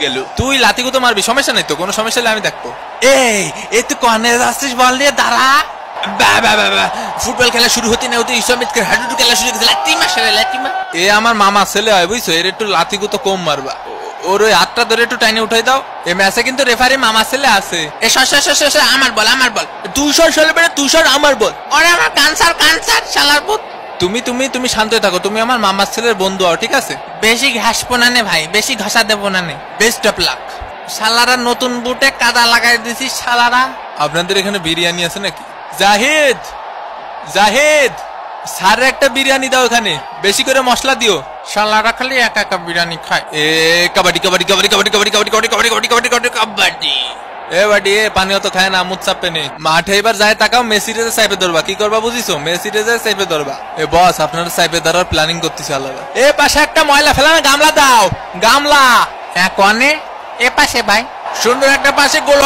গেল। তুই লাথি গুতো মারবি, সমস্যা নাই তো, কোনো সমস্যা হলে আমি দেখবো। এই তুই কর্নারে যাচ্ছিস, বল নিয়ে দাঁড়া। ফুটবল খেলা শুরু হতে না হতে ইসলামিকের হাডুডু খেলা শুরু করে লাতিমা ছেলে লাতিমা। এ আমার মামা ছেলে হয় বুঝছো, এর একটু লাথি গুতো কম মারবা। ওর ওই হাতটা ধরে একটু টাইনে উঠাই দাও। এই ম্যাচে কিন্তু রেফারি মামা ছেলে আছে। এ আমার বল আমার বল, 200 ছেলে বেড়ে 200 আমার বল। আরে আমার কানসার শালার পুত। তুমি শান্ত থাকো, তুমি আমার মামার ছেলের বন্ধু হও, ঠিক আছে? বেশি ঘাসবো না নে ভাই, বেশি ঘষা দেবো না নে। Best of luck. শালারা নতুন বুটে কাদা লাগাই দিছিস শালারা। আপনাদের এখানে বিরিয়ানি আছে নাকি? জাহিদ স্যার একটা বিরিয়ানি দাও এখানে, বেশি করে মশলা দিও। শালারা খালি একা একা বিরিয়ানি খায়। এ কাবাডি কাবাডি কাবাডি কাবাডি কাবাডি কাবাডি কাবাডি কাবাডি কাবাডি কাবাডি কাবাডি কাবাডি। এ বাড়ি এ পানিও তো খায় না, মুখ চাপে নেই। মাঠে এবার যায় তাকাও, মেসি রে সাইপে ধরবা। কি করবা বুঝিছো? মেসি রে সাইপে ধরবা। এ বস, আপনারা সাইপে ধরার প্ল্যানিং করতেছে আলাদা। এ পাশে একটা ময়লা ফেলা না, গামলা দাও, গামলা। হ্যাঁ কনে? এ পাশে ভাই, সুন্দর একটা পাশে গোল।